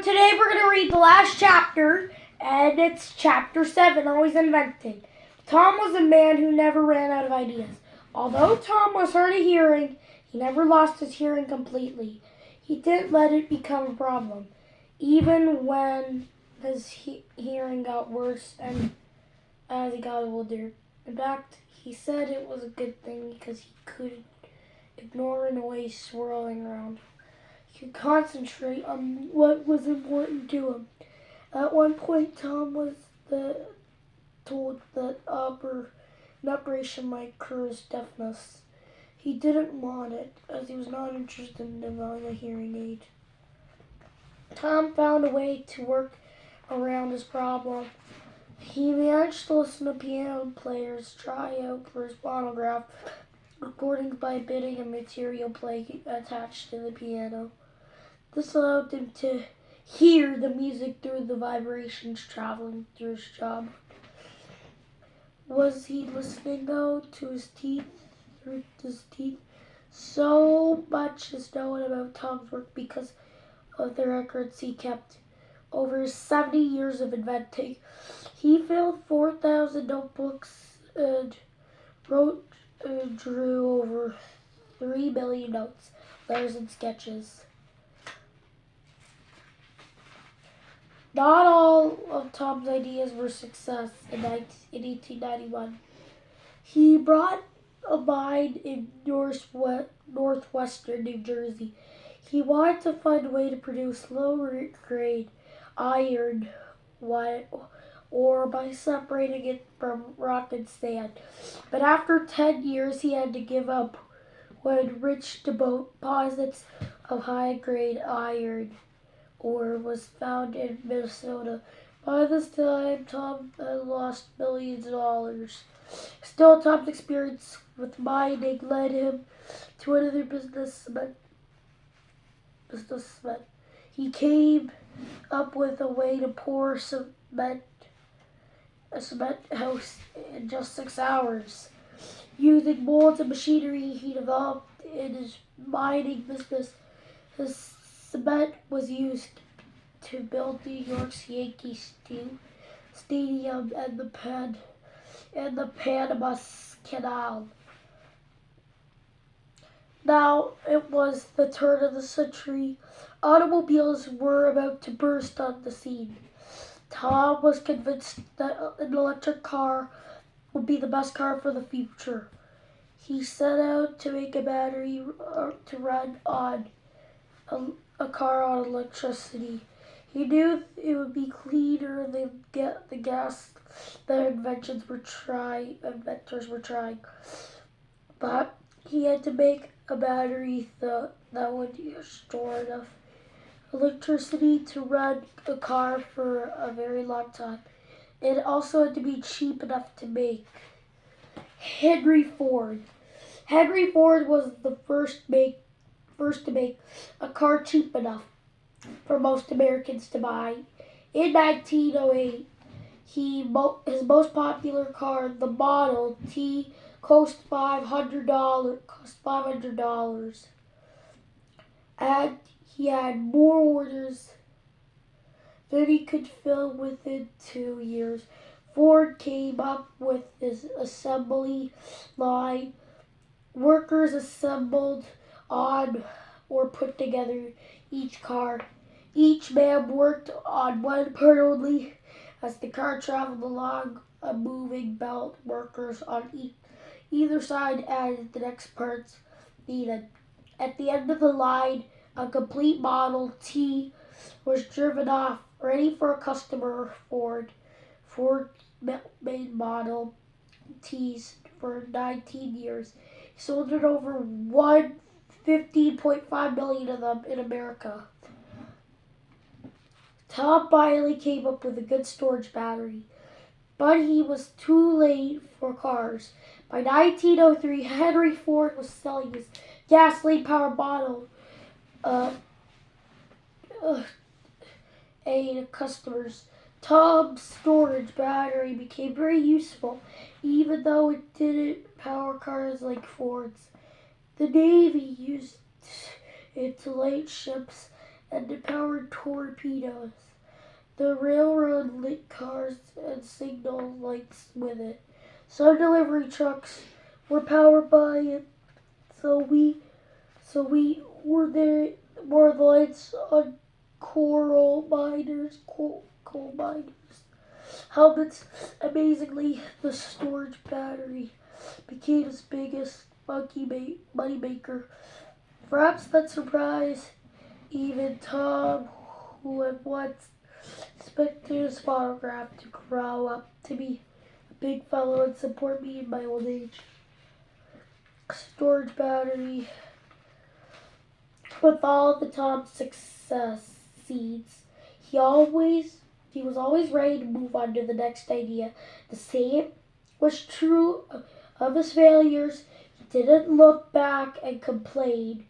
today we're going to read the last chapter, and it's chapter 7, Always Inventing. Tom was a man who never ran out of ideas. Although Tom was hard of hearing, he never lost his hearing completely. He didn't let it become a problem, even when his hearing got worse and as he got older. In fact, he said it was a good thing because he could ignore noise swirling around. He could concentrate on what was important to him. At one point, Tom was told that an operation might cure his deafness. He didn't want it, as he was not interested in buying a hearing aid. Tom found a way to work around his problem. He managed to listen to piano players try out for his phonograph recordings by bidding a material plate attached to the piano. This allowed him to hear the music through the vibrations traveling through his job. Was he listening, though, to his teeth? Through his teeth? So much is known about Tom's work because of the records he kept. Over 70 years of inventing, he filled 4,000 notebooks and wrote and drew over 3 million notes, letters, and sketches. Not all of Tom's ideas were success in 1891. He brought a mine in northwestern New Jersey. He wanted to find a way to produce low-grade iron ore by separating it from rock and sand. But after 10 years, he had to give up when rich deposits of high-grade iron ore was found in Minnesota. By this time, Tom had lost millions of dollars. Still, Tom's experience with mining led him to another businessman. He came up with a way to pour a cement house in just 6 hours. Using molds and machinery he developed in his mining business, his cement was used to build New York's Yankee Stadium and the Panama Canal. Now it was the turn of the century. Automobiles were about to burst on the scene. Tom was convinced that an electric car would be the best car for the future. He set out to make a battery to run on a car on electricity. He knew it would be cleaner than the gas that inventors were trying. But he had to make a battery that would store enough electricity to run a car for a very long time. It also had to be cheap enough to make. Henry Ford. Henry Ford was the first to make a car cheap enough for most Americans to buy. In 1908, his most popular car, the Model T, cost $500, and he had more orders than he could fill within 2 years. Ford came up with his assembly line. Workers assembled on or put together each car. Each man worked on one part only. As the car traveled along a moving belt, workers on either side added the next parts needed. At the end of the line, a complete Model T was driven off, ready for a customer. Ford made Model Ts for 19 years. He sold it over 15.5 million of them in America. Tom finally came up with a good storage battery, but he was too late for cars. By 1903, Henry Ford was selling his gasoline-powered Model A to customers. Tom's storage battery became very useful, even though it didn't power cars like Ford's. The Navy used it to light ships and the powered torpedoes. The railroad lit cars and signal lights with it. Some delivery trucks were powered by it, so we were there were the lights on coal miners. Helmets. Amazingly, the storage battery became his biggest money maker. Perhaps that surprised even Tom, who had once expected his photograph to grow up to be a big fellow and support me in my old age. Storage battery. With all the Tom's success seeds, he was always ready to move on to the next idea. The same was true of his failures. He didn't look back and complain,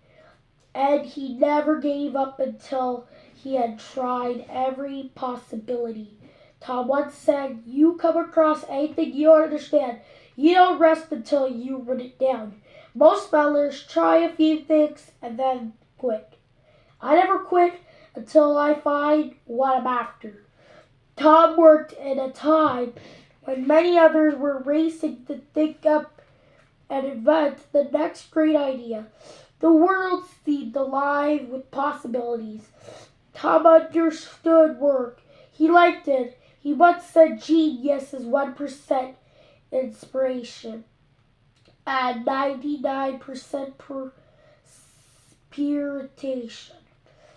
and he never gave up until he had tried every possibility. Tom once said, "You come across anything you don't understand, you don't rest until you run it down." Most fellas try a few things and then quit. I never quit until I find what I'm after. Tom worked in a time when many others were racing to think up and invent the next great idea. The world seemed alive with possibilities. Tom understood work. He liked it. He once said genius is 1% inspiration and 99% perspiration.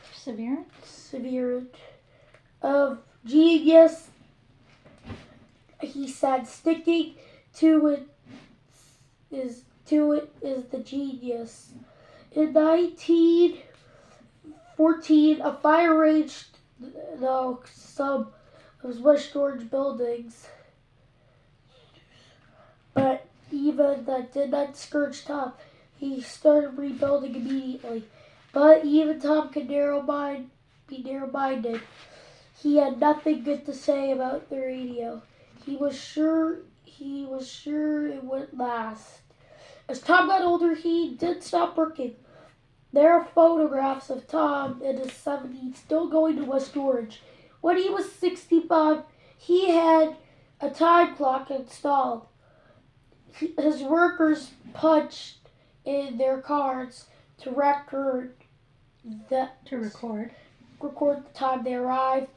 Perseverance. Of genius, he said, sticking to it is the genius. In 1914, a fire raged though some of West George buildings, but even that did not discourage Tom. He started rebuilding immediately. But even Tom could be narrow-minded. He had nothing good to say about the radio. He was sure it wouldn't last. As Tom got older, he did stop working. There are photographs of Tom in his 70s still going to West George. When he was 65, he had a time clock installed. His workers punched in their cards to record the time they arrived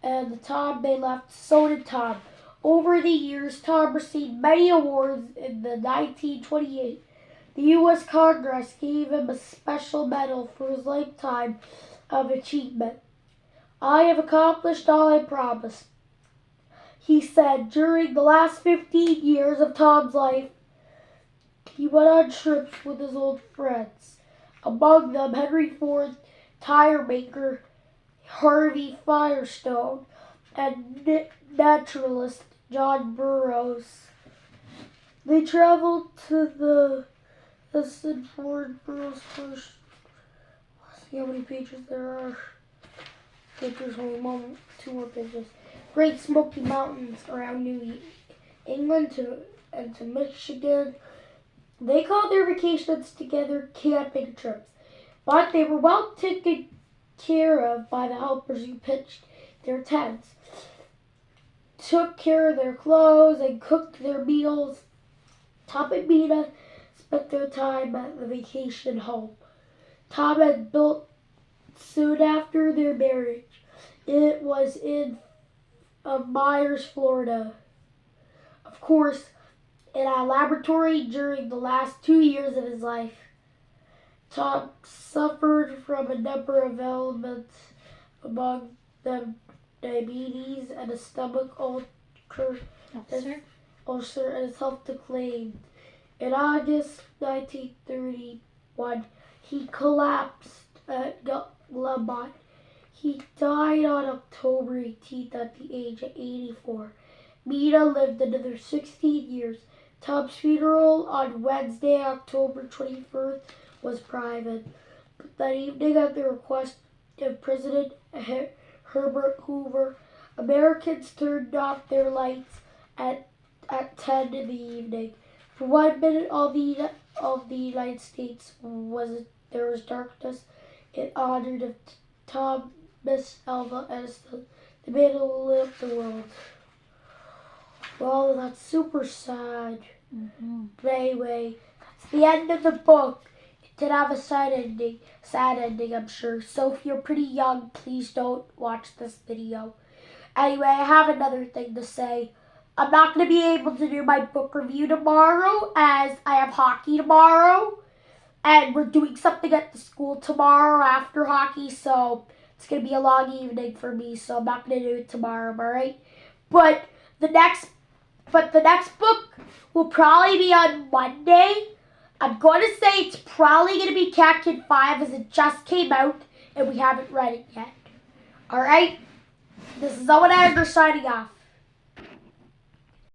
and the time they left. So did Tom. Over the years, Tom received many awards. In the 1928, the U.S. Congress gave him a special medal for his lifetime of achievement. "I have accomplished all I promised," he said. During the last 15 years of Tom's life, he went on trips with his old friends, among them Henry Ford, tire maker Harvey Firestone, and naturalist John Burroughs. They traveled to the Edison Ford Burroughs first. Let's see how many pages there are. I think there's only two more pages. Great Smoky Mountains around New England to Michigan. They called their vacations together camping trips, but they were well taken care of by the helpers who pitched their tents, took care of their clothes, and cooked their meals. Tom and Mina spent their time at the vacation home Tom had built soon after their marriage. It was in Myers, Florida. Of course, in a laboratory during the last 2 years of his life. Tom suffered from a number of ailments, among them diabetes and a stomach ulcer, and his health declined. In August 1931, he collapsed at Lamont. He died on October 18th at the age of 84. Mina lived another 16 years. Tom's funeral on Wednesday, October 21st, was private. But that evening, at the request of President Herbert Hoover, Americans turned off their lights at 10 in the evening. For 1 minute, all the United States there was darkness in honor Thomas Alva Edison, the man who lived the world. Well, that's super sad. But anyway, that's the end of the book. It did have a sad ending, I'm sure. So if you're pretty young, please don't watch this video. Anyway, I have another thing to say. I'm not going to be able to do my book review tomorrow as I have hockey tomorrow. And we're doing something at the school tomorrow after hockey, so it's going to be a long evening for me, so I'm not going to do it tomorrow, alright? But the next book will probably be on Monday. I'm going to say it's probably going to be Captain 5 as it just came out and we haven't read it yet. Alright? This is Owen signing off.